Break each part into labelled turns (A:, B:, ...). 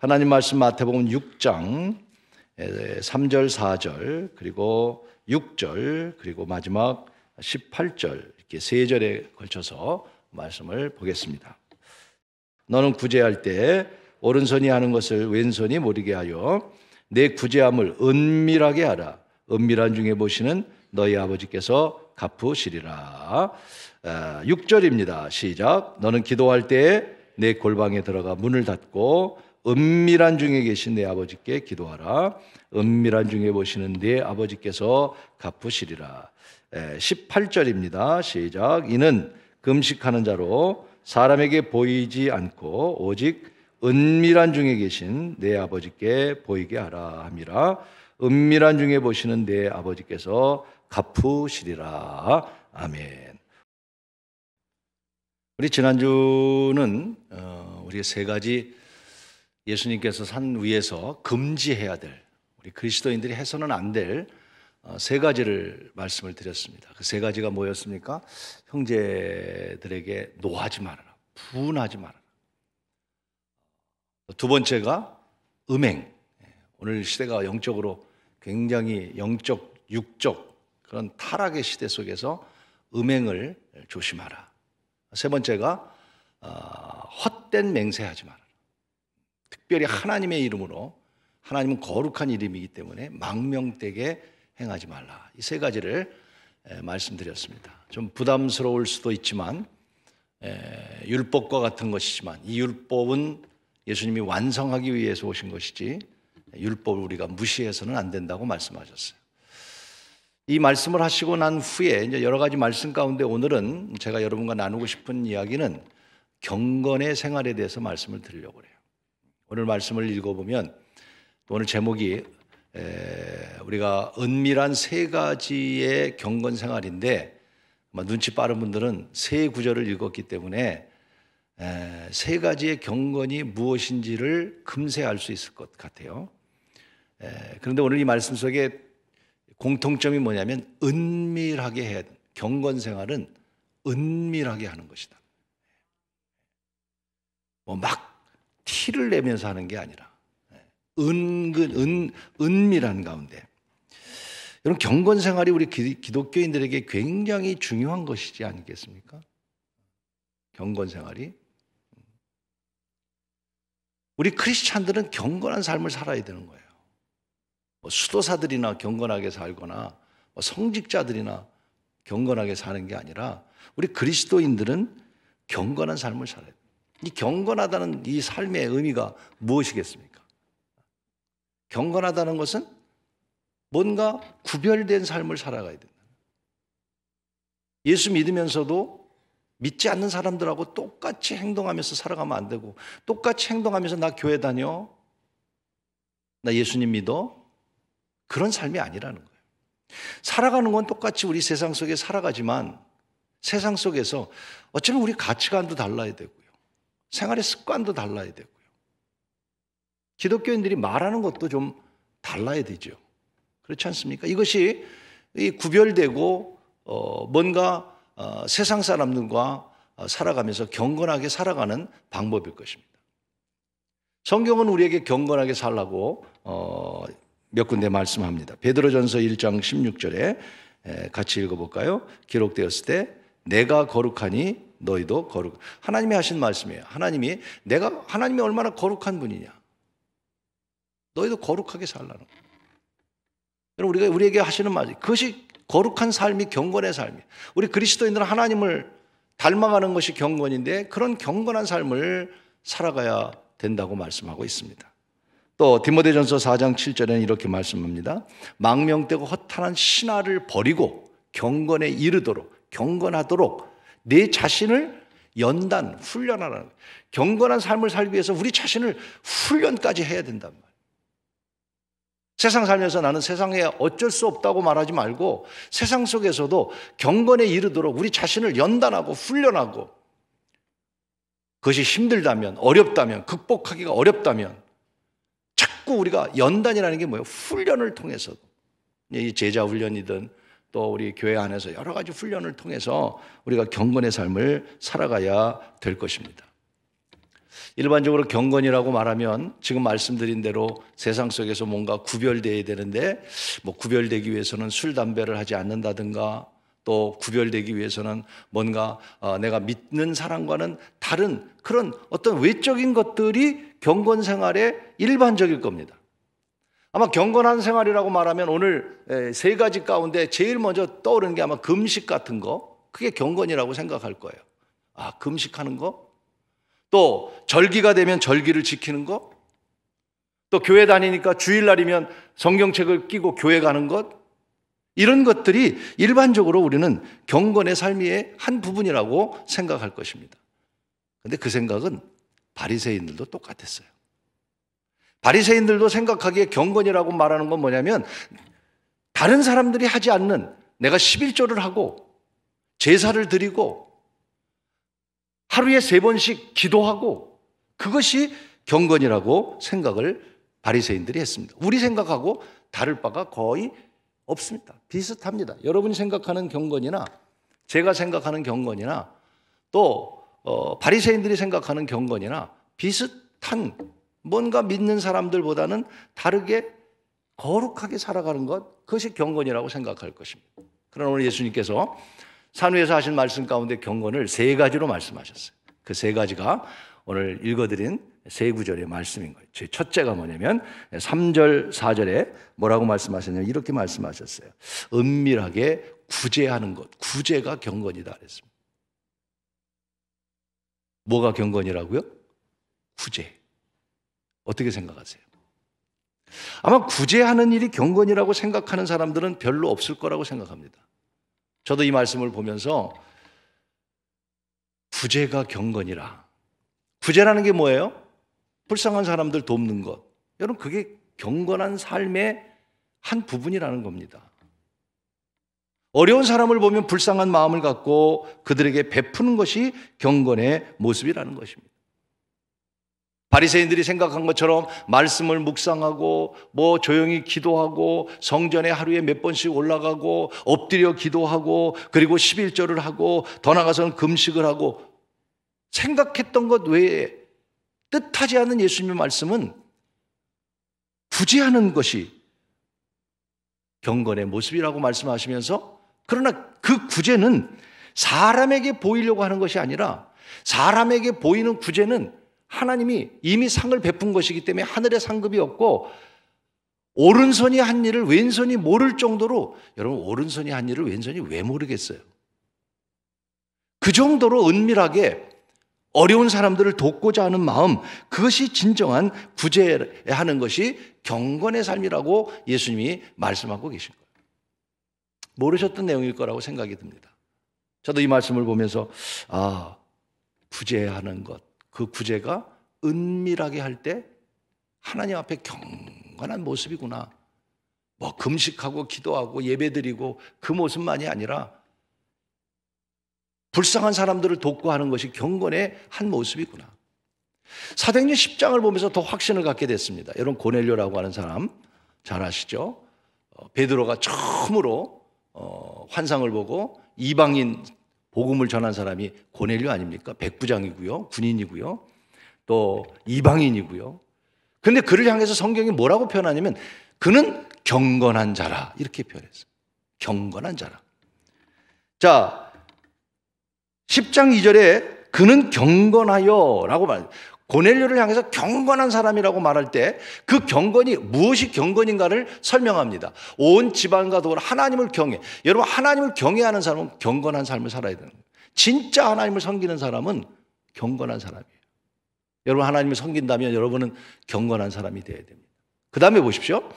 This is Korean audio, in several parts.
A: 하나님 말씀 마태복음 6장 3절, 4절, 그리고 6절, 그리고 마지막 18절 이렇게 세 절에 걸쳐서 말씀을 보겠습니다. 너는 구제할 때 오른손이 하는 것을 왼손이 모르게 하여 내 구제함을 은밀하게 하라. 은밀한 중에 보시는 너희 아버지께서 갚으시리라. 6절입니다. 시작. 너는 기도할 때 내 골방에 들어가 문을 닫고 은밀한 중에 계신 내 아버지께 기도하라. 은밀한 중에 보시는 네 아버지께서 갚으시리라. 18절입니다. 시작. 이는 금식하는 자로 사람에게 보이지 않고 오직 은밀한 중에 계신 내 아버지께 보이게 하라 함이라. 은밀한 중에 보시는 내 아버지께서 갚으시리라. 아멘. 우리 지난주는 우리 세 가지 예수님께서 산 위에서 금지해야 될, 우리 그리스도인들이 해서는 안 될 세 가지를 말씀을 드렸습니다. 그 세 가지가 뭐였습니까? 형제들에게 노하지 말아라, 분하지 말아라. 두 번째가 음행. 오늘 시대가 영적으로 굉장히 영적, 육적 그런 타락의 시대 속에서 음행을 조심하라. 세 번째가 헛된 맹세하지 말아라. 특별히 하나님의 이름으로, 하나님은 거룩한 이름이기 때문에 망명되게 행하지 말라. 이 세 가지를 말씀드렸습니다. 좀 부담스러울 수도 있지만 율법과 같은 것이지만 이 율법은 예수님이 완성하기 위해서 오신 것이지 율법을 우리가 무시해서는 안 된다고 말씀하셨어요. 이 말씀을 하시고 난 후에 이제 여러 가지 말씀 가운데 오늘은 제가 여러분과 나누고 싶은 이야기는 경건의 생활에 대해서 말씀을 드리려고 해요. 오늘 말씀을 읽어보면 오늘 제목이 우리가 은밀한 세 가지의 경건 생활인데 아마 눈치 빠른 분들은 세 구절을 읽었기 때문에 세 가지의 경건이 무엇인지를 금세 알 수 있을 것 같아요. 그런데 오늘 이 말씀 속에 공통점이 뭐냐면 은밀하게 해야 돼. 경건 생활은 은밀하게 하는 것이다. 뭐 막 티를 내면서 하는 게 아니라 은밀한 가운데. 여러분, 경건 생활이 우리 기독교인들에게 굉장히 중요한 것이지 않겠습니까? 경건 생활이. 우리 크리스찬들은 경건한 삶을 살아야 되는 거예요. 수도사들이나 경건하게 살거나 성직자들이나 경건하게 사는 게 아니라 우리 그리스도인들은 경건한 삶을 살아야 돼요. 이 경건하다는 이 삶의 의미가 무엇이겠습니까? 경건하다는 것은 뭔가 구별된 삶을 살아가야 된다. 예수 믿으면서도 믿지 않는 사람들하고 똑같이 행동하면서 살아가면 안 되고, 똑같이 행동하면서 나 교회 다녀, 나 예수님 믿어, 그런 삶이 아니라는 거예요. 살아가는 건 똑같이 우리 세상 속에 살아가지만 세상 속에서 어쩌면 우리 가치관도 달라야 되고요. 생활의 습관도 달라야 되고요. 기독교인들이 말하는 것도 좀 달라야 되죠. 그렇지 않습니까? 이것이 구별되고 뭔가 세상 사람들과 살아가면서 경건하게 살아가는 방법일 것입니다. 성경은 우리에게 경건하게 살라고 몇 군데 말씀합니다. 베드로전서 1장 16절에 같이 읽어볼까요? 기록되었을 때 내가 거룩하니 너희도 거룩. 하나님이 하신 말씀이에요. 하나님이 얼마나 거룩한 분이냐. 너희도 거룩하게 살라는 거예요. 여러분, 우리에게 하시는 말, 그것이 거룩한 삶이 경건의 삶이에요. 우리 그리스도인들은 하나님을 닮아가는 것이 경건인데 그런 경건한 삶을 살아가야 된다고 말씀하고 있습니다. 또 디모데전서 4장 7절에는 이렇게 말씀합니다. 망명되고 허탄한 신화를 버리고 경건에 이르도록, 경건하도록 내 자신을 훈련하라는 거예요. 경건한 삶을 살기 위해서 우리 자신을 훈련까지 해야 된단 말이에요. 세상 살면서 나는 세상에 어쩔 수 없다고 말하지 말고 세상 속에서도 경건에 이르도록 우리 자신을 연단하고 훈련하고, 그것이 힘들다면, 어렵다면, 극복하기가 어렵다면 자꾸 우리가 연단이라는 게 뭐예요? 훈련을 통해서도, 이 제자 훈련이든 또 우리 교회 안에서 여러 가지 훈련을 통해서 우리가 경건의 삶을 살아가야 될 것입니다. 일반적으로 경건이라고 말하면 지금 말씀드린 대로 세상 속에서 뭔가 구별되어야 되는데 뭐 구별되기 위해서는 술, 담배를 하지 않는다든가 또 구별되기 위해서는 뭔가 내가 믿는 사람과는 다른 그런 어떤 외적인 것들이 경건 생활의 일반적일 겁니다. 아마 경건한 생활이라고 말하면 오늘 세 가지 가운데 제일 먼저 떠오르는 게 아마 금식 같은 거, 그게 경건이라고 생각할 거예요. 아, 금식하는 거? 또 절기가 되면 절기를 지키는 거? 또 교회 다니니까 주일날이면 성경책을 끼고 교회 가는 것? 이런 것들이 일반적으로 우리는 경건의 삶의 한 부분이라고 생각할 것입니다. 그런데 그 생각은 바리새인들도 똑같았어요. 바리새인들도 생각하기에 경건이라고 말하는 건 뭐냐면 다른 사람들이 하지 않는 내가 11조를 하고 제사를 드리고 하루에 3번씩 기도하고 그것이 경건이라고 생각을 바리새인들이 했습니다. 우리 생각하고 다를 바가 거의 없습니다. 비슷합니다. 여러분이 생각하는 경건이나 제가 생각하는 경건이나 또 바리새인들이 생각하는 경건이나 비슷한 뭔가 믿는 사람들보다는 다르게 거룩하게 살아가는 것, 그것이 경건이라고 생각할 것입니다. 그러나 오늘 예수님께서 산위에서 하신 말씀 가운데 경건을 3가지로 말씀하셨어요. 그 3가지가 오늘 읽어드린 세 구절의 말씀인 거예요. 제 첫째가 뭐냐면 3절, 4절에 뭐라고 말씀하셨냐면 이렇게 말씀하셨어요. 은밀하게 구제하는 것, 구제가 경건이다 그랬습니다. 뭐가 경건이라고요? 구제. 어떻게 생각하세요? 아마 구제하는 일이 경건이라고 생각하는 사람들은 별로 없을 거라고 생각합니다. 저도 이 말씀을 보면서 구제가 경건이라. 구제라는 게 뭐예요? 불쌍한 사람들 돕는 것. 여러분, 그게 경건한 삶의 한 부분이라는 겁니다. 어려운 사람을 보면 불쌍한 마음을 갖고 그들에게 베푸는 것이 경건의 모습이라는 것입니다. 바리새인들이 생각한 것처럼 말씀을 묵상하고 뭐 조용히 기도하고 성전에 하루에 몇 번씩 올라가고 엎드려 기도하고 그리고 11조를 하고 더 나아가서는 금식을 하고 생각했던 것 외에 뜻하지 않은 예수님의 말씀은 구제하는 것이 경건의 모습이라고 말씀하시면서 그러나 그 구제는 사람에게 보이려고 하는 것이 아니라 사람에게 보이는 구제는 하나님이 이미 상을 베푼 것이기 때문에 하늘의 상급이 없고 오른손이 한 일을 왼손이 모를 정도로 여러분 오른손이 한 일을 왼손이 왜 모르겠어요? 그 정도로 은밀하게 어려운 사람들을 돕고자 하는 마음 그것이 진정한 구제하는 것이 경건의 삶이라고 예수님이 말씀하고 계신 거예요. 모르셨던 내용일 거라고 생각이 듭니다. 저도 이 말씀을 보면서 구제하는 것 그 구제가 은밀하게 할 때 하나님 앞에 경건한 모습이구나. 뭐 금식하고 기도하고 예배드리고 그 모습만이 아니라 불쌍한 사람들을 돕고 하는 것이 경건의 한 모습이구나. 사도행전 10장을 보면서 더 확신을 갖게 됐습니다. 여러분 고넬료라고 하는 사람 잘 아시죠? 베드로가 처음으로 환상을 보고 이방인 복음을 전한 사람이 고넬료 아닙니까? 백부장이고요. 군인이고요. 또 이방인이고요. 그런데 그를 향해서 성경이 뭐라고 표현하냐면 그는 경건한 자라 이렇게 표현했어요. 경건한 자라. 자, 10장 2절에 그는 경건하여 라고 말해요. 고넬료를 향해서 경건한 사람이라고 말할 때 그 경건이 무엇이 경건인가를 설명합니다. 온 집안과 더불어 하나님을 경외. 여러분 하나님을 경외하는 사람은 경건한 삶을 살아야 되는 거예요. 진짜 하나님을 섬기는 사람은 경건한 사람이에요. 여러분 하나님을 섬긴다면 여러분은 경건한 사람이 되어야 됩니다. 그 다음에 보십시오.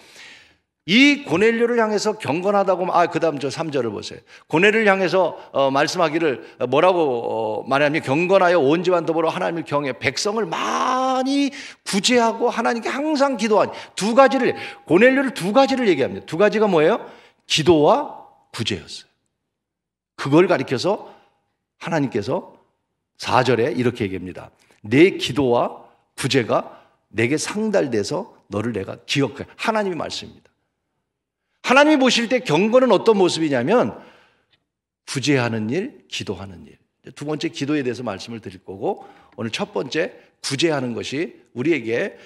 A: 이 고넬료를 향해서 경건하다고 그 다음 저 3절을 보세요. 고넬료를 향해서 말씀하기를 뭐라고 말하냐면 경건하여 온 집안 더불어 하나님을 경외 백성을 많이 구제하고 하나님께 항상 기도한 두 가지를 고넬료를 두 가지를 얘기합니다. 두 가지가 뭐예요? 기도와 구제였어요. 그걸 가리켜서 하나님께서 4절에 이렇게 얘기합니다. 내 기도와 구제가 내게 상달돼서 너를 내가 기억해. 하나님의 말씀입니다. 하나님이 보실 때 경건은 어떤 모습이냐면 구제하는 일, 기도하는 일. 두 번째 기도에 대해서 말씀을 드릴 거고, 오늘 첫 번째 구제하는 것이 우리에게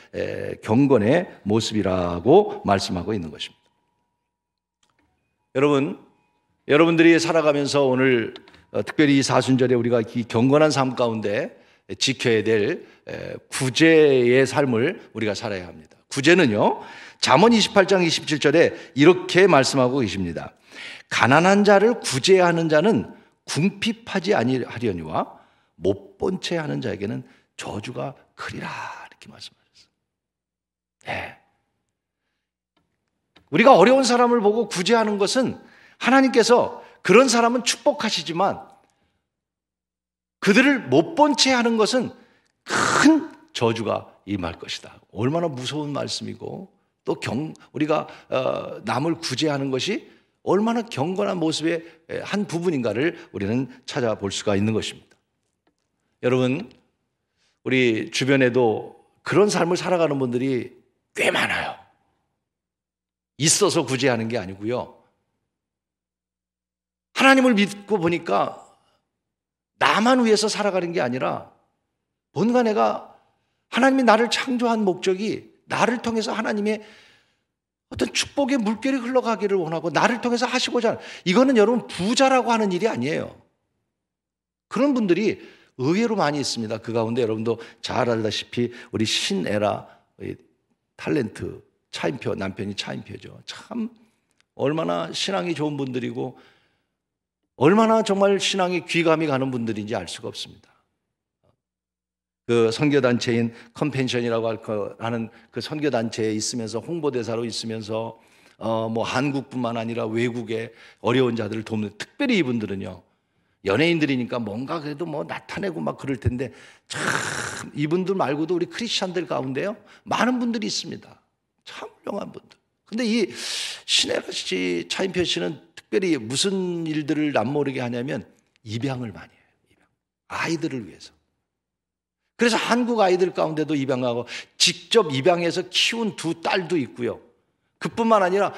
A: 경건의 모습이라고 말씀하고 있는 것입니다. 여러분들이 살아가면서 오늘 특별히 이 사순절에 우리가 이 경건한 삶 가운데 지켜야 될 구제의 삶을 우리가 살아야 합니다. 구제는요, 잠언 28장 27절에 이렇게 말씀하고 계십니다. 가난한 자를 구제하는 자는 궁핍하지 아니하려니와 못 본 채 하는 자에게는 저주가 크리라, 이렇게 말씀하셨어요. 네. 우리가 어려운 사람을 보고 구제하는 것은 하나님께서 그런 사람은 축복하시지만 그들을 못 본 채 하는 것은 큰 저주가 임할 것이다. 얼마나 무서운 말씀이고, 또 우리가 남을 구제하는 것이 얼마나 경건한 모습의 한 부분인가를 우리는 찾아볼 수가 있는 것입니다. 여러분, 우리 주변에도 그런 삶을 살아가는 분들이 꽤 많아요. 있어서 구제하는 게 아니고요, 하나님을 믿고 보니까 나만 위해서 살아가는 게 아니라 뭔가 내가 하나님이 나를 창조한 목적이 나를 통해서 하나님의 어떤 축복의 물결이 흘러가기를 원하고 나를 통해서 하시고자 하는, 이거는 여러분 부자라고 하는 일이 아니에요. 그런 분들이 의외로 많이 있습니다. 그 가운데 여러분도 잘 알다시피 우리 신에라 탤런트 차인표, 남편이 차인표죠. 참 얼마나 신앙이 좋은 분들이고 얼마나 정말 신앙에 귀감이 가는 분들인지 알 수가 없습니다. 그 선교단체인 컨펜션이라고 하는 그 선교단체에 있으면서 홍보대사로 있으면서 뭐 한국뿐만 아니라 외국의 어려운 자들을 돕는, 특별히 이분들은요, 연예인들이니까 뭔가 그래도 뭐 나타내고 막 그럴 텐데 참 이분들 말고도 우리 크리스찬들 가운데요 많은 분들이 있습니다. 참 훌륭한 분들. 근데 이 신혜라 씨, 차인표 씨는 특별히 무슨 일들을 남모르게 하냐면 입양을 많이 해요. 입양. 아이들을 위해서. 그래서 한국 아이들 가운데도 입양하고 직접 입양해서 키운 두 딸도 있고요. 그뿐만 아니라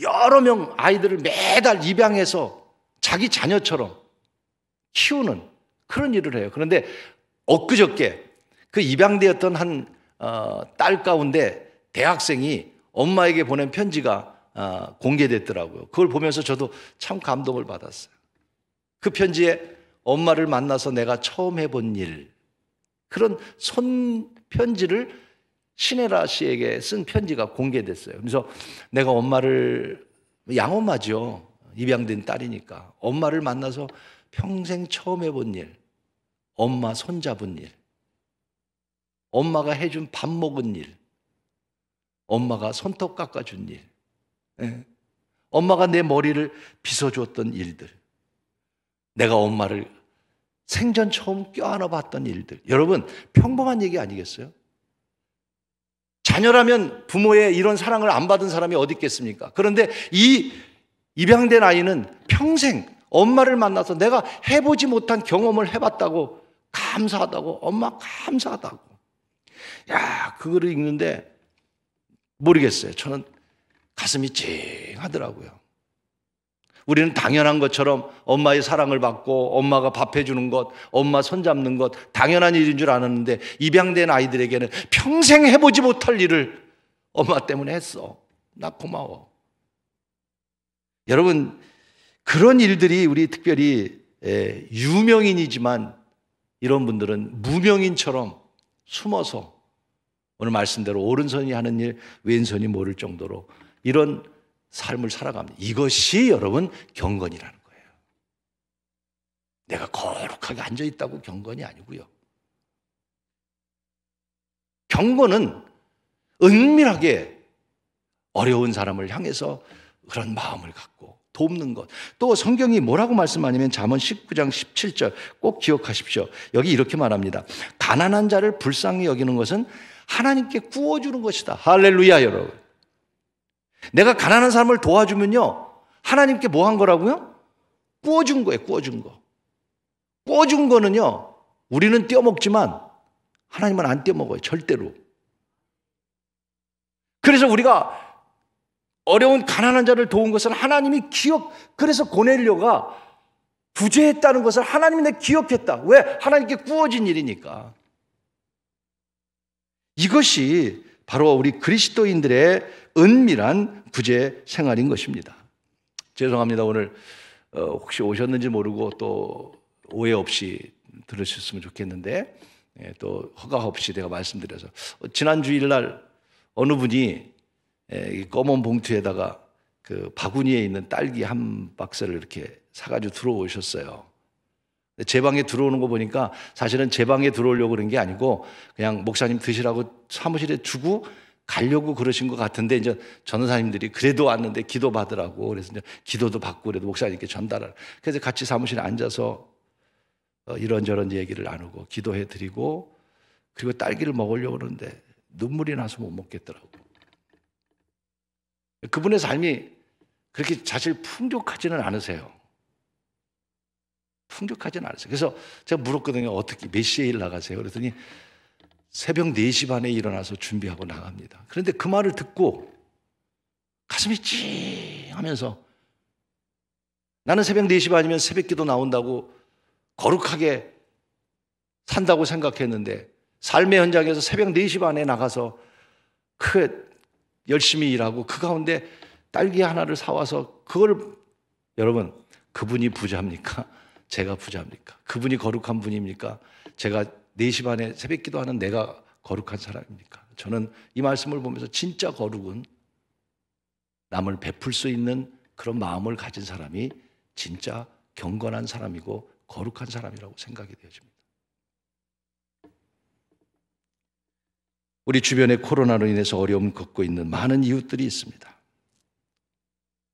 A: 여러 명 아이들을 매달 입양해서 자기 자녀처럼 키우는 그런 일을 해요. 그런데 엊그저께 그 입양되었던 한 딸 가운데 대학생이 엄마에게 보낸 편지가 공개됐더라고요. 그걸 보면서 저도 참 감동을 받았어요. 그 편지에 엄마를 만나서 내가 처음 해본 일, 그런 손편지를 신혜라 씨에게 쓴 편지가 공개됐어요. 그래서 내가 엄마를, 양엄마죠, 입양된 딸이니까, 엄마를 만나서 평생 처음 해본 일, 엄마 손잡은 일, 엄마가 해준 밥 먹은 일, 엄마가 손톱 깎아준 일, 엄마가 내 머리를 빗어줬던 일들, 내가 엄마를 생전 처음 껴안아 봤던 일들. 여러분, 평범한 얘기 아니겠어요? 자녀라면 부모의 이런 사랑을 안 받은 사람이 어디 있겠습니까? 그런데 이 입양된 아이는 평생 엄마를 만나서 내가 해보지 못한 경험을 해봤다고, 감사하다고, 엄마 감사하다고. 야, 그거를 읽는데 모르겠어요. 저는 가슴이 찡하더라고요. 우리는 당연한 것처럼 엄마의 사랑을 받고 엄마가 밥 해주는 것, 엄마 손잡는 것 당연한 일인 줄 알았는데 입양된 아이들에게는 평생 해보지 못할 일을 엄마 때문에 했어. 나 고마워. 여러분, 그런 일들이 우리 특별히 유명인이지만 이런 분들은 무명인처럼 숨어서 오늘 말씀대로 오른손이 하는 일 왼손이 모를 정도로 이런 삶을 살아갑니다. 이것이 여러분 경건이라는 거예요. 내가 거룩하게 앉아있다고 경건이 아니고요. 경건은 은밀하게 어려운 사람을 향해서 그런 마음을 갖고 돕는 것. 또 성경이 뭐라고 말씀하냐면 잠언 19장 17절 꼭 기억하십시오. 여기 이렇게 말합니다. 가난한 자를 불쌍히 여기는 것은 하나님께 구워주는 것이다. 할렐루야. 여러분, 내가 가난한 사람을 도와주면요 하나님께 뭐 한 거라고요? 구워준 거예요. 구워준 거. 구워준 거는요 우리는 떼어먹지만 하나님은 안 떼어먹어요. 절대로. 그래서 우리가 어려운 가난한 자를 도운 것은 하나님이 그래서 고넬료가 구제했다는 것을 하나님이 내 기억했다. 왜? 하나님께 구워진 일이니까. 이것이 바로 우리 그리스도인들의 은밀한 구제 생활인 것입니다. 죄송합니다. 오늘 혹시 오셨는지 모르고 또 오해 없이 들으셨으면 좋겠는데 또 허가 없이 내가 말씀드려서 지난 주일날 어느 분이 이 검은 봉투에다가 그 바구니에 있는 딸기 한 박스를 이렇게 사가지고 들어오셨어요. 제 방에 들어오는 거 보니까 사실은 제 방에 들어오려고 그런 게 아니고 그냥 목사님 드시라고 사무실에 주고 가려고 그러신 것 같은데 이제 전도사님들이 그래도 왔는데 기도 받으라고 그래서 이제 기도도 받고 그래도 목사님께 전달을 그래서 같이 사무실에 앉아서 이런저런 얘기를 나누고 기도해 드리고 그리고 딸기를 먹으려고 그러는데 눈물이 나서 못 먹겠더라고. 그분의 삶이 그렇게 사실 풍족하지는 않으세요. 풍족하지는 않으세요. 그래서 제가 물었거든요. 어떻게 몇 시에 일 나가세요? 그랬더니 새벽 4시 반에 일어나서 준비하고 나갑니다. 그런데 그 말을 듣고 가슴이 찡하면서 나는 새벽 4시 반이면 새벽기도 나온다고 거룩하게 산다고 생각했는데 삶의 현장에서 새벽 4시 반에 나가서 열심히 일하고 그 가운데 딸기 하나를 사와서 그걸 여러분 그분이 부자입니까? 제가 부자입니까? 그분이 거룩한 분입니까? 제가 4시 반에 새벽기도 하는 내가 거룩한 사람입니까? 저는 이 말씀을 보면서 진짜 거룩은 남을 베풀 수 있는 그런 마음을 가진 사람이 진짜 경건한 사람이고 거룩한 사람이라고 생각이 되어집니다. 우리 주변에 코로나로 인해서 어려움을 겪고 있는 많은 이웃들이 있습니다.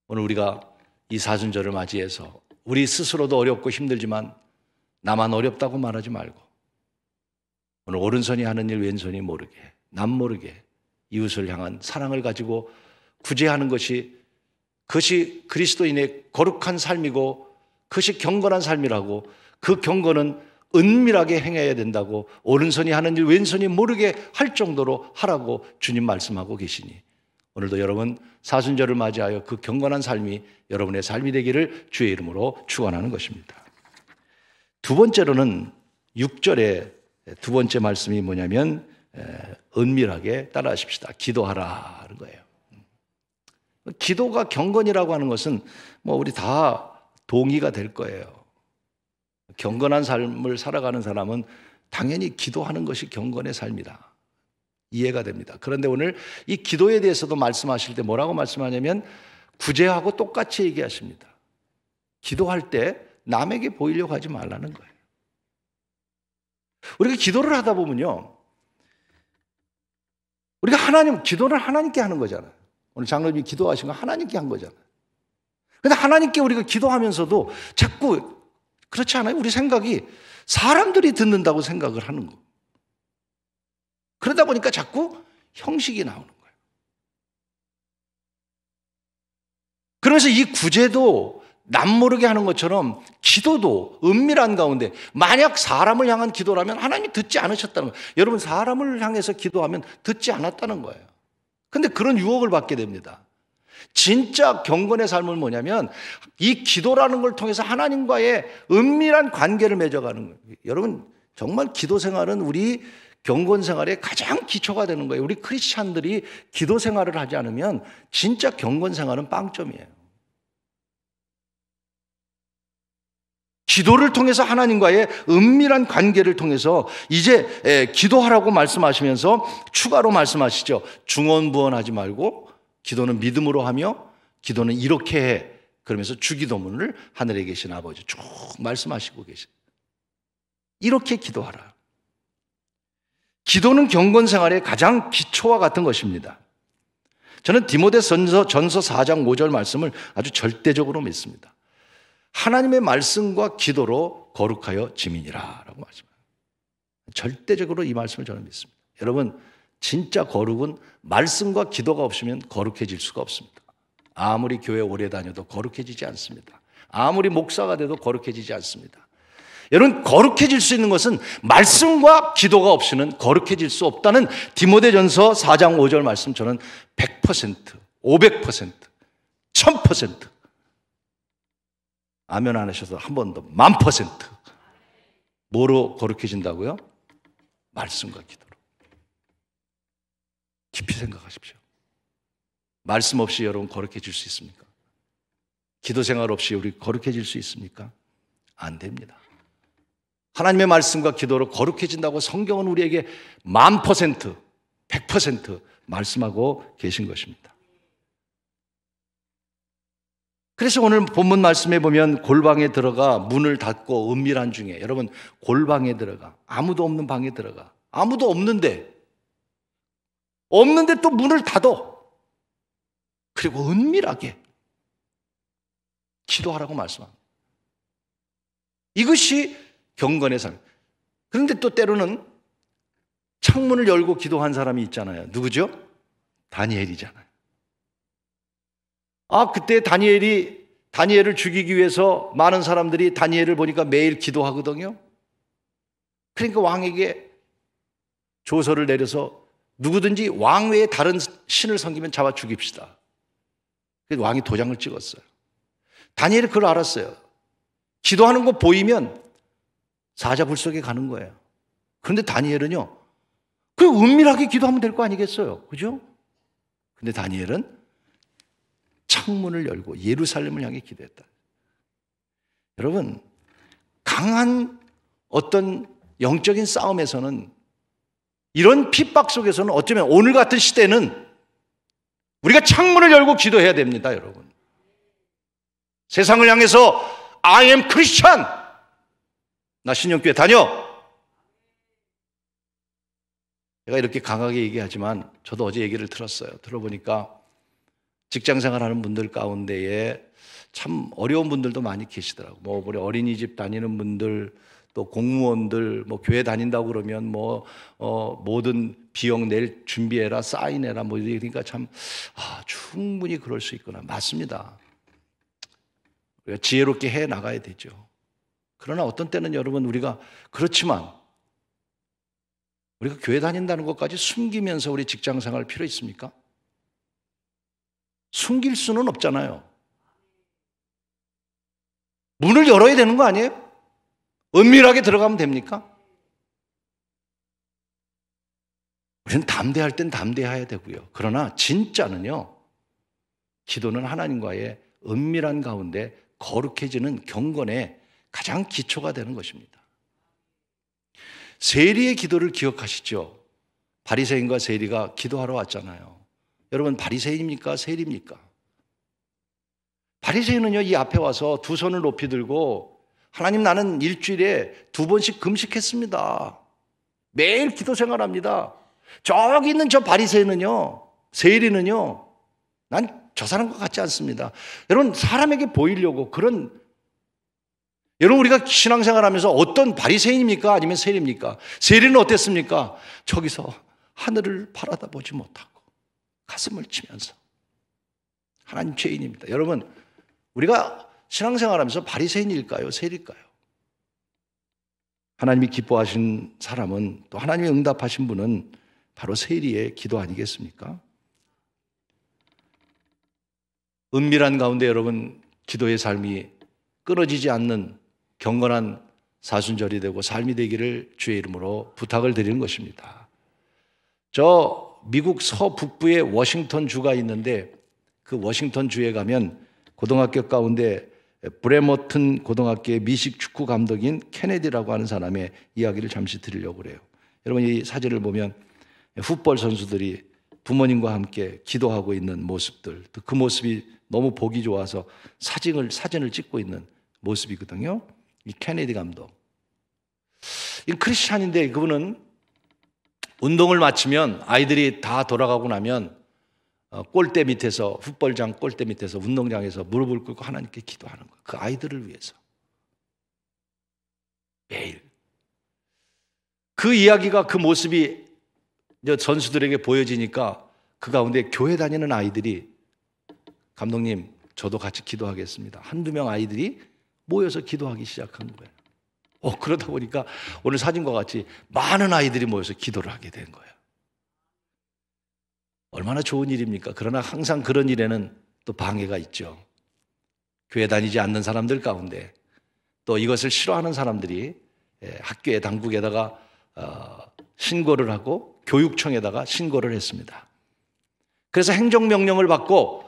A: 오늘 우리가 이 사순절을 맞이해서 우리 스스로도 어렵고 힘들지만 나만 어렵다고 말하지 말고 오늘 오른손이 하는 일 왼손이 모르게 남 모르게 이웃을 향한 사랑을 가지고 구제하는 그것이 그리스도인의 거룩한 삶이고 그것이 경건한 삶이라고 그 경건은 은밀하게 행해야 된다고 오른손이 하는 일 왼손이 모르게 할 정도로 하라고 주님 말씀하고 계시니 오늘도 여러분 사순절을 맞이하여 그 경건한 삶이 여러분의 삶이 되기를 주의 이름으로 축원하는 것입니다. 두 번째로는 6절의 두 번째 말씀이 뭐냐면 은밀하게 따라하십시다. 기도하라는 거예요. 기도가 경건이라고 하는 것은 뭐 우리 다 동의가 될 거예요. 경건한 삶을 살아가는 사람은 당연히 기도하는 것이 경건의 삶이다. 이해가 됩니다. 그런데 오늘 이 기도에 대해서도 말씀하실 때 뭐라고 말씀하냐면 구제하고 똑같이 얘기하십니다. 기도할 때 남에게 보이려고 하지 말라는 거예요. 우리가 기도를 하다 보면요. 우리가 기도를 하나님께 하는 거잖아요. 오늘 장로님이 기도하신 거 하나님께 한 거잖아요. 그런데 하나님께 우리가 기도하면서도 자꾸 그렇지 않아요? 우리 생각이 사람들이 듣는다고 생각을 하는 거. 그러다 보니까 자꾸 형식이 나오는 거예요. 그러면서 이 구제도 남모르게 하는 것처럼 기도도 은밀한 가운데 만약 사람을 향한 기도라면 하나님이 듣지 않으셨다는 거예요. 여러분 사람을 향해서 기도하면 듣지 않았다는 거예요. 근데 그런 유혹을 받게 됩니다. 진짜 경건의 삶은 뭐냐면 이 기도라는 걸 통해서 하나님과의 은밀한 관계를 맺어가는 거예요. 여러분 정말 기도 생활은 우리 경건 생활의 가장 기초가 되는 거예요. 우리 크리스찬들이 기도 생활을 하지 않으면 진짜 경건 생활은 빵점이에요. 기도를 통해서 하나님과의 은밀한 관계를 통해서 이제 기도하라고 말씀하시면서 추가로 말씀하시죠. 중언부언하지 말고 기도는 믿음으로 하며 기도는 이렇게 해. 그러면서 주기도문을 하늘에 계신 아버지 쭉 말씀하시고 계세요. 이렇게 기도하라. 기도는 경건 생활의 가장 기초와 같은 것입니다. 저는 디모데전서 4장 5절 말씀을 아주 절대적으로 믿습니다. 하나님의 말씀과 기도로 거룩하여 지민이라 라고 말씀합니다. 절대적으로 이 말씀을 저는 믿습니다. 여러분 진짜 거룩은 말씀과 기도가 없으면 거룩해질 수가 없습니다. 아무리 교회 오래 다녀도 거룩해지지 않습니다. 아무리 목사가 돼도 거룩해지지 않습니다. 여러분 거룩해질 수 있는 것은 말씀과 기도가 없이는 거룩해질 수 없다는 디모데전서 4장 5절 말씀 저는 100%, 500%, 1000% 아멘 안 하셔서 한 번 더 1000%. 뭐로 거룩해진다고요? 말씀과 기도로. 깊이 생각하십시오. 말씀 없이 여러분 거룩해질 수 있습니까? 기도 생활 없이 우리 거룩해질 수 있습니까? 안 됩니다. 하나님의 말씀과 기도로 거룩해진다고 성경은 우리에게 1000%, 100% 말씀하고 계신 것입니다. 그래서 오늘 본문 말씀에 보면 골방에 들어가 문을 닫고 은밀한 중에, 여러분 골방에 들어가, 아무도 없는 방에 들어가, 아무도 없는데 또 문을 닫어. 그리고 은밀하게 기도하라고 말씀합니다. 이것이 경건의 삶. 그런데 또 때로는 창문을 열고 기도한 사람이 있잖아요. 누구죠? 다니엘이잖아요. 그때 다니엘을 죽이기 위해서 많은 사람들이 다니엘을 보니까 매일 기도하거든요. 그러니까 왕에게 조서를 내려서 누구든지 왕 외에 다른 신을 섬기면 잡아 죽입시다. 그래서 왕이 도장을 찍었어요. 다니엘이 그걸 알았어요. 기도하는 거 보이면 사자불속에 가는 거예요. 그런데 다니엘은요, 그 은밀하게 기도하면 될 거 아니겠어요? 그죠? 근데 다니엘은 창문을 열고 예루살렘을 향해 기도했다. 여러분, 강한 어떤 영적인 싸움에서는, 이런 핍박 속에서는 어쩌면 오늘 같은 시대는 우리가 창문을 열고 기도해야 됩니다, 여러분. 세상을 향해서 I am Christian, 나 신령교회 다녀. 제가 이렇게 강하게 얘기하지만 저도 어제 얘기를 들었어요. 들어보니까 직장생활하는 분들 가운데에 참 어려운 분들도 많이 계시더라고요. 뭐 우리 어린이집 다니는 분들, 또 공무원들, 뭐 교회 다닌다고 그러면 모든 비용 낼 준비해라, 사인해라, 뭐 이러니까 참 충분히 그럴 수 있구나. 맞습니다. 우리가 지혜롭게 해 나가야 되죠. 그러나 어떤 때는 여러분, 우리가 그렇지만 우리가 교회 다닌다는 것까지 숨기면서 우리 직장생활 필요 있습니까? 숨길 수는 없잖아요. 문을 열어야 되는 거 아니에요? 은밀하게 들어가면 됩니까? 우리는 담대할 땐 담대해야 되고요. 그러나 진짜는요, 기도는 하나님과의 은밀한 가운데 거룩해지는 경건의 가장 기초가 되는 것입니다. 세리의 기도를 기억하시죠? 바리새인과 세리가 기도하러 왔잖아요. 여러분, 바리새인입니까? 세리입니까? 바리새인은요, 이 앞에 와서 두 손을 높이 들고, 하나님, 나는 일주일에 2번씩 금식했습니다. 매일 기도 생활합니다. 저기 있는 저 바리새인은요, 세리는요, 난 저 사람과 같지 않습니다. 여러분, 사람에게 보이려고 여러분, 우리가 신앙생활하면서 어떤 바리새인입니까? 아니면 세리입니까? 세리는 어땠습니까? 저기서 하늘을 바라다보지 못하고 가슴을 치면서 하나님 죄인입니다. 여러분, 우리가 신앙생활하면서 바리새인일까요? 세리일까요? 하나님이 기뻐하신 사람은, 또 하나님이 응답하신 분은 바로 세리의 기도 아니겠습니까? 은밀한 가운데 여러분, 기도의 삶이 끊어지지 않는 경건한 사순절이 되고 삶이 되기를 주의 이름으로 부탁을 드리는 것입니다. 저 미국 서북부에 워싱턴 주가 있는데, 그 워싱턴 주에 가면 고등학교 가운데 브레머튼 고등학교의 미식 축구 감독인 케네디라고 하는 사람의 이야기를 잠시 드리려고 그래요. 여러분, 이 사진을 보면 풋볼 선수들이 부모님과 함께 기도하고 있는 모습들, 또 그 모습이 너무 보기 좋아서 사진을 찍고 있는 모습이거든요. 이 케네디 감독. 이 크리스찬인데, 그분은 운동을 마치면, 아이들이 다 돌아가고 나면 골대 밑에서, 풋볼장 골대 밑에서, 운동장에서 무릎을 꿇고 하나님께 기도하는 거예요. 그 아이들을 위해서. 매일. 그 이야기가, 그 모습이 선수들에게 보여지니까 그 가운데 교회 다니는 아이들이, 감독님, 저도 같이 기도하겠습니다. 한두 명 아이들이 모여서 기도하기 시작한 거예요. 그러다 보니까 오늘 사진과 같이 많은 아이들이 모여서 기도를 하게 된 거예요. 얼마나 좋은 일입니까? 그러나 항상 그런 일에는 또 방해가 있죠. 교회 다니지 않는 사람들 가운데 또 이것을 싫어하는 사람들이 학교에 당국에다가 신고를 하고 교육청에다가 신고를 했습니다. 그래서 행정명령을 받고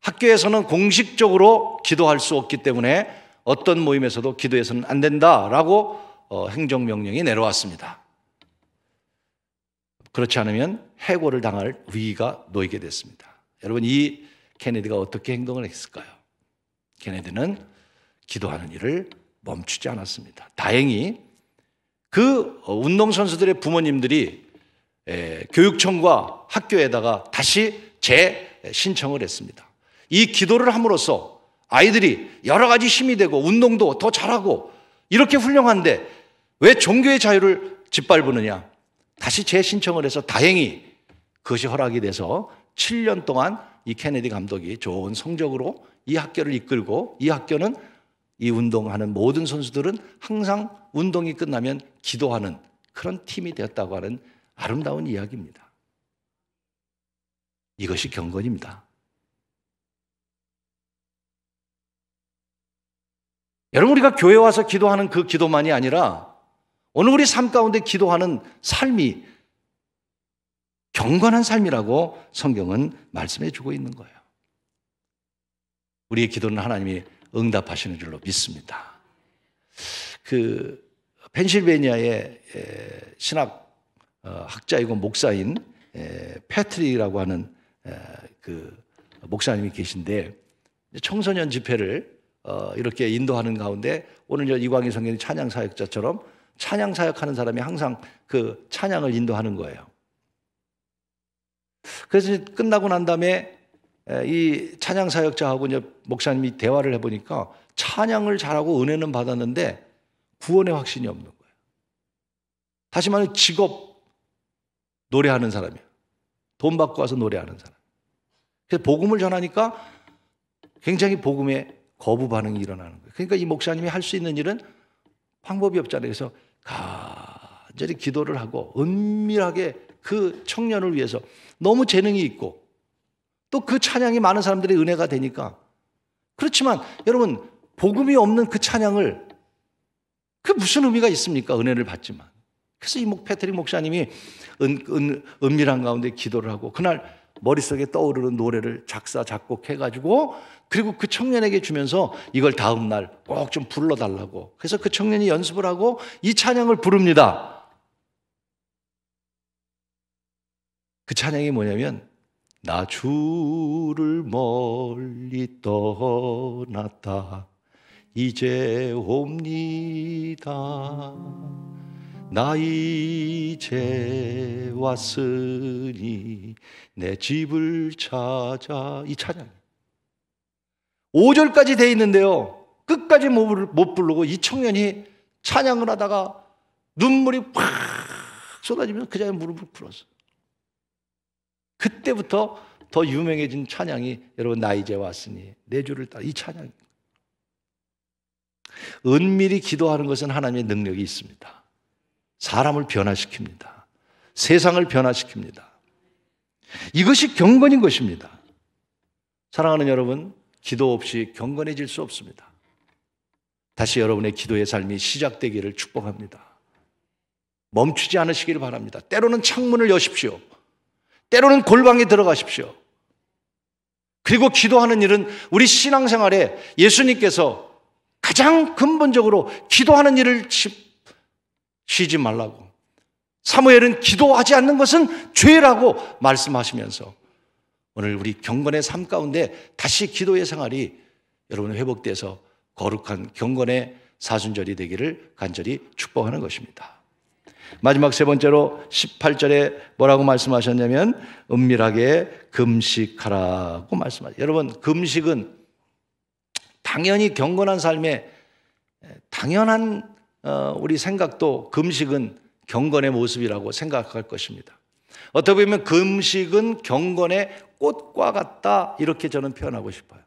A: 학교에서는 공식적으로 기도할 수 없기 때문에 어떤 모임에서도 기도해서는 안 된다라고 행정명령이 내려왔습니다. 그렇지 않으면 해고를 당할 위기가 놓이게 됐습니다. 여러분, 이 케네디가 어떻게 행동을 했을까요? 케네디는 기도하는 일을 멈추지 않았습니다. 다행히 그 운동선수들의 부모님들이 교육청과 학교에다가 다시 재신청을 했습니다. 이 기도를 함으로써 아이들이 여러 가지 힘이 되고 운동도 더 잘하고 이렇게 훌륭한데 왜 종교의 자유를 짓밟느냐? 다시 재신청을 해서 다행히 그것이 허락이 돼서 7년 동안 이 케네디 감독이 좋은 성적으로 이 학교를 이끌고, 이 학교는 이 운동하는 모든 선수들은 항상 운동이 끝나면 기도하는 그런 팀이 되었다고 하는 아름다운 이야기입니다. 이것이 경건입니다. 여러분, 우리가 교회 와서 기도하는 그 기도만이 아니라 오늘 우리 삶 가운데 기도하는 삶이 경건한 삶이라고 성경은 말씀해 주고 있는 거예요. 우리의 기도는 하나님이 응답하시는 줄로 믿습니다. 그 펜실베니아의 신학 학자이고 목사인 패트릭이라고 하는 그 목사님이 계신데, 청소년 집회를 이렇게 인도하는 가운데 오늘 이광희 성경이 찬양 사역자처럼 찬양 사역하는 사람이 항상 그 찬양을 인도하는 거예요. 그래서 끝나고 난 다음에 이 찬양 사역자하고 이제 목사님이 대화를 해보니까 찬양을 잘하고 은혜는 받았는데 구원의 확신이 없는 거예요. 다시 말해 직업 노래하는 사람이에요. 돈 받고 와서 노래하는 사람. 그래서 복음을 전하니까 굉장히 복음에 거부 반응이 일어나는 거예요. 그러니까 이 목사님이 할 수 있는 일은 방법이 없잖아요. 그래서 간절히 기도를 하고 은밀하게 그 청년을 위해서, 너무 재능이 있고 또 그 찬양이 많은 사람들의 은혜가 되니까. 그렇지만 여러분, 복음이 없는 그 찬양을 그 무슨 의미가 있습니까? 은혜를 받지만. 그래서 이 패트릭 목사님이 은밀한 가운데 기도를 하고 그날 머릿속에 떠오르는 노래를 작사 작곡해가지고 그리고 그 청년에게 주면서 이걸 다음 날 꼭 좀 불러달라고. 그래서 그 청년이 연습을 하고 이 찬양을 부릅니다. 그 찬양이 뭐냐면, 나 주를 멀리 떠났다 이제 옵니다. 나 이제 왔으니 내 집을 찾아. 이 찬양 5절까지 돼 있는데요, 끝까지 못 부르고 이 청년이 찬양을 하다가 눈물이 팍 쏟아지면서 그 자리에 무릎을 꿇었어요. 그때부터 더 유명해진 찬양이 여러분, 나 이제 왔으니 내 주를 따라, 이 찬양. 은밀히 기도하는 것은 하나님의 능력이 있습니다. 사람을 변화시킵니다. 세상을 변화시킵니다. 이것이 경건인 것입니다. 사랑하는 여러분, 기도 없이 경건해질 수 없습니다. 다시 여러분의 기도의 삶이 시작되기를 축복합니다. 멈추지 않으시기를 바랍니다. 때로는 창문을 여십시오. 때로는 골방에 들어가십시오. 그리고 기도하는 일은 우리 신앙생활에 예수님께서 가장 근본적으로 기도하는 일을 쉬지 말라고, 사무엘은 기도하지 않는 것은 죄라고 말씀하시면서 오늘 우리 경건의 삶 가운데 다시 기도의 생활이 여러분 회복돼서 거룩한 경건의 사순절이 되기를 간절히 축복하는 것입니다. 마지막 세 번째로 18절에 뭐라고 말씀하셨냐면 은밀하게 금식하라고 말씀하셨어요. 여러분, 금식은 당연히 경건한 삶에 당연한 우리 생각도 금식은 경건의 모습이라고 생각할 것입니다. 어떻게 보면 금식은 경건의 꽃과 같다, 이렇게 저는 표현하고 싶어요.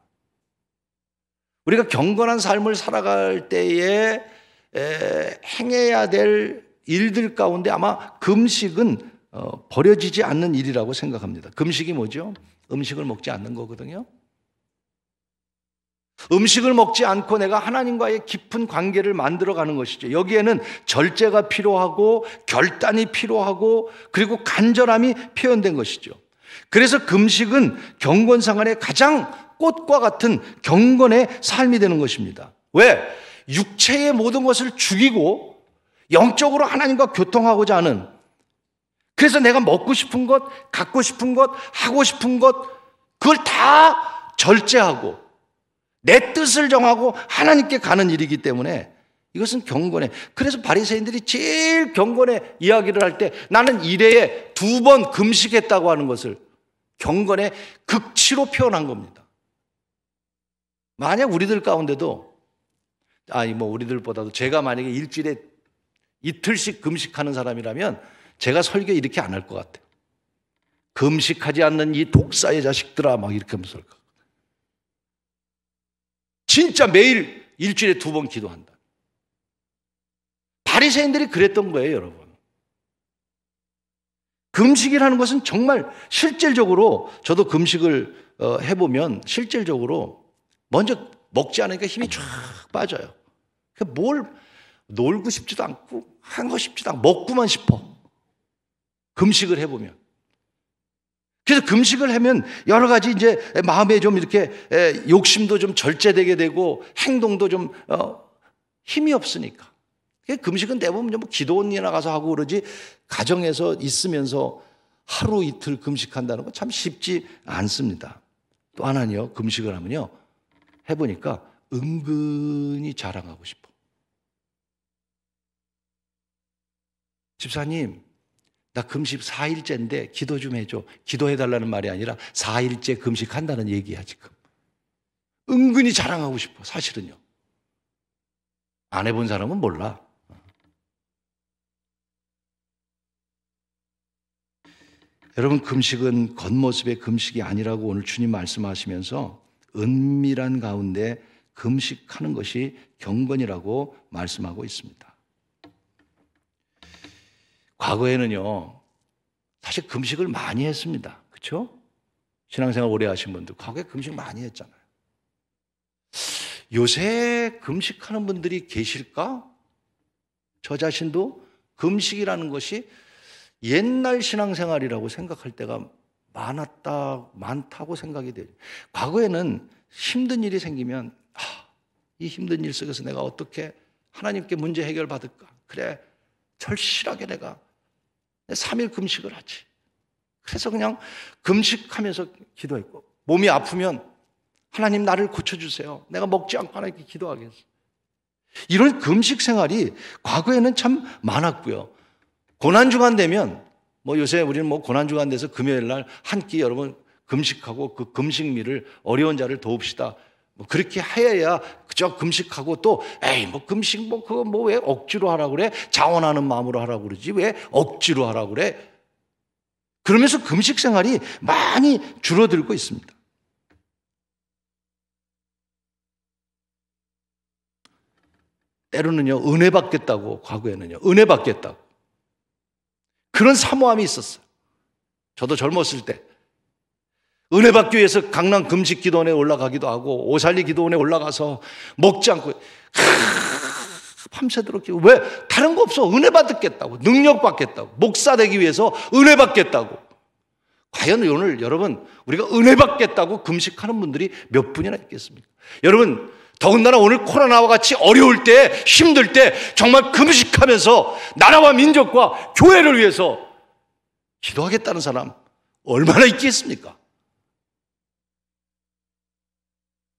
A: 우리가 경건한 삶을 살아갈 때에 행해야 될 일들 가운데 아마 금식은 버려지지 않는 일이라고 생각합니다. 금식이 뭐죠? 음식을 먹지 않는 거거든요. 음식을 먹지 않고 내가 하나님과의 깊은 관계를 만들어가는 것이죠. 여기에는 절제가 필요하고 결단이 필요하고 그리고 간절함이 표현된 것이죠. 그래서 금식은 경건생활의 가장 꽃과 같은 경건의 삶이 되는 것입니다. 왜? 육체의 모든 것을 죽이고 영적으로 하나님과 교통하고자 하는, 그래서 내가 먹고 싶은 것, 갖고 싶은 것, 하고 싶은 것, 그걸 다 절제하고 내 뜻을 정하고 하나님께 가는 일이기 때문에 이것은 경건해. 그래서 바리새인들이 제일 경건의 이야기를 할 때 나는 일회에 2번 금식했다고 하는 것을 경건의 극치로 표현한 겁니다. 만약 우리들 가운데도 우리들보다도 제가 만약에 일주일에 이틀씩 금식하는 사람이라면 제가 설교 이렇게 안 할 것 같아요. 금식하지 않는 이 독사의 자식들아 막 이렇게 하면서 진짜 매일 일주일에 2번 기도한다. 바리새인들이 그랬던 거예요, 여러분. 금식이라는 것은 정말 실질적으로 저도 금식을 해보면 실질적으로 먼저 먹지 않으니까 힘이 쫙 빠져요. 뭘 놀고 싶지도 않고 하고 싶지도 않고 먹고만 싶어. 금식을 해보면. 그래서 금식을 하면 여러 가지 이제 마음에 좀 이렇게 욕심도 좀 절제되게 되고 행동도 좀 힘이 없으니까. 금식은 대부분 뭐 기도원이나 가서 하고 그러지 가정에서 있으면서 하루 이틀 금식한다는 건 참 쉽지 않습니다. 또 하나는요, 금식을 하면요, 해보니까 은근히 자랑하고 싶어. 집사님, 나 금식 4일째인데 기도 좀 해줘. 기도해달라는 말이 아니라 4일째 금식한다는 얘기야 지금. 은근히 자랑하고 싶어. 사실은요. 안 해본 사람은 몰라. 여러분, 금식은 겉모습의 금식이 아니라고 오늘 주님 말씀하시면서 은밀한 가운데 금식하는 것이 경건이라고 말씀하고 있습니다. 과거에는요, 사실 금식을 많이 했습니다. 그렇죠? 신앙생활 오래 하신 분들 과거에 금식 많이 했잖아요. 요새 금식하는 분들이 계실까? 저 자신도 금식이라는 것이 옛날 신앙생활이라고 생각할 때가 많다고 생각이 돼요. 과거에는 힘든 일이 생기면 이 힘든 일 속에서 내가 어떻게 하나님께 문제 해결 받을까? 그래, 절실하게 내가 3일 금식을 하지. 그래서 그냥 금식하면서 기도했고, 몸이 아프면 하나님 나를 고쳐주세요. 내가 먹지 않고 하나님께 기도하겠어. 이런 금식 생활이 과거에는 참 많았고요. 고난주간 되면 요새 우리는 고난주간 돼서 금요일 날 한 끼 여러분 금식하고 그 금식미를 어려운 자를 도웁시다. 그렇게 해야 그저 금식하고 또 금식 그거 왜 억지로 하라고 그래? 자원하는 마음으로 하라고 그러지 왜 억지로 하라고 그래? 그러면서 금식 생활이 많이 줄어들고 있습니다. 때로는요, 은혜 받겠다고, 과거에는요, 은혜 받겠다고 그런 사모함이 있었어요. 저도 젊었을 때 은혜 받기 위해서 강남 금식 기도원에 올라가기도 하고 오살리 기도원에 올라가서 먹지 않고 밤새도록 기도. 왜? 다른 거 없어. 은혜 받겠다고, 능력 받겠다고, 목사 되기 위해서 은혜 받겠다고. 과연 오늘 여러분 우리가 은혜 받겠다고 금식하는 분들이 몇 분이나 있겠습니까? 여러분, 더군다나 오늘 코로나와 같이 어려울 때, 힘들 때 정말 금식하면서 나라와 민족과 교회를 위해서 기도하겠다는 사람 얼마나 있겠습니까?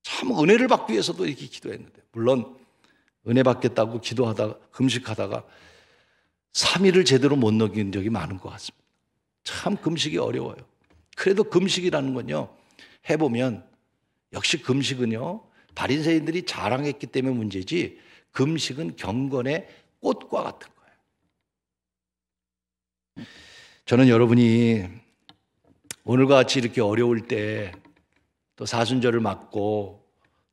A: 참 은혜를 받기 위해서도 이렇게 기도했는데, 물론 은혜 받겠다고 기도하다가 금식하다가 3일을 제대로 못 넘긴 적이 많은 것 같습니다. 참 금식이 어려워요. 그래도 금식이라는 건요, 해보면 역시 금식은요, 바리새인들이 자랑했기 때문에 문제지 금식은 경건의 꽃과 같은 거예요. 저는 여러분이 오늘과 같이 이렇게 어려울 때 또 사순절을 맞고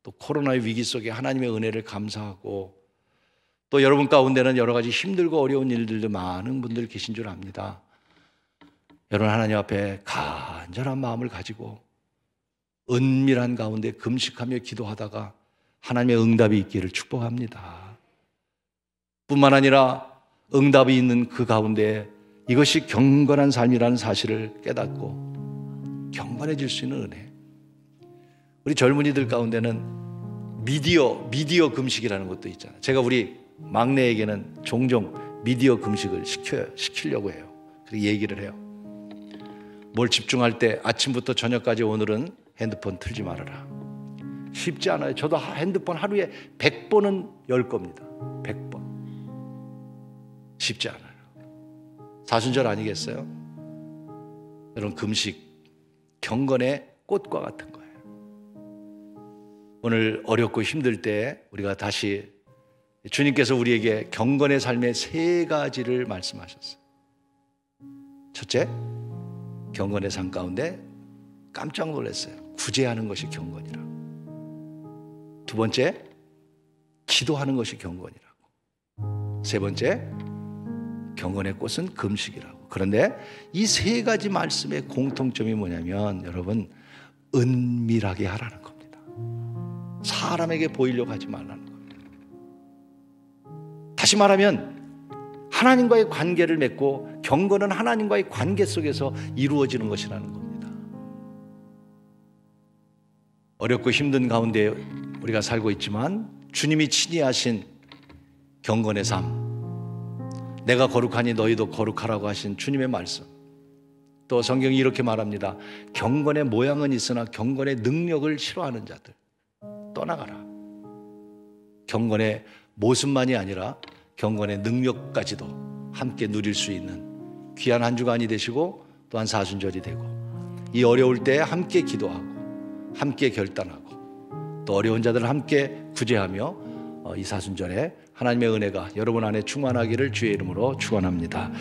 A: 또 코로나의 위기 속에 하나님의 은혜를 감사하고 또 여러분 가운데는 여러 가지 힘들고 어려운 일들도 많은 분들 계신 줄 압니다. 여러분, 하나님 앞에 간절한 마음을 가지고 은밀한 가운데 금식하며 기도하다가 하나님의 응답이 있기를 축복합니다. 뿐만 아니라 응답이 있는 그 가운데 이것이 경건한 삶이라는 사실을 깨닫고 경건해질 수 있는 은혜. 우리 젊은이들 가운데는 미디어 금식이라는 것도 있잖아요. 제가 우리 막내에게는 종종 미디어 금식을 시키려고 해요. 그리고 얘기를 해요. 뭘 집중할 때 아침부터 저녁까지 오늘은 핸드폰 틀지 말아라. 쉽지 않아요. 저도 핸드폰 하루에 100번은 열 겁니다. 100번. 쉽지 않아요. 사순절 아니겠어요? 여러분, 금식, 경건의 꽃과 같은 거예요. 오늘 어렵고 힘들 때 우리가 다시 주님께서 우리에게 경건의 삶의 3가지를 말씀하셨어요. 첫째, 경건의 삶 가운데 깜짝 놀랐어요. 구제하는 것이 경건이라. 두 번째, 기도하는 것이 경건이라고. 세 번째, 경건의 꽃은 금식이라고. 그런데 이 3가지 말씀의 공통점이 뭐냐면 여러분, 은밀하게 하라는 겁니다. 사람에게 보이려고 하지 말라는 겁니다. 다시 말하면 하나님과의 관계를 맺고 경건은 하나님과의 관계 속에서 이루어지는 것이라는 겁니다. 어렵고 힘든 가운데 우리가 살고 있지만 주님이 친히 하신 경건의 삶, 내가 거룩하니 너희도 거룩하라고 하신 주님의 말씀, 또 성경이 이렇게 말합니다. 경건의 모양은 있으나 경건의 능력을 싫어하는 자들 떠나가라. 경건의 모습만이 아니라 경건의 능력까지도 함께 누릴 수 있는 귀한 한 주간이 되시고 또한 사순절이 되고, 이 어려울 때 함께 기도하고 함께 결단하고 또 어려운 자들을 함께 구제하며 이 사순절에 하나님의 은혜가 여러분 안에 충만하기를 주의 이름으로 축원합니다.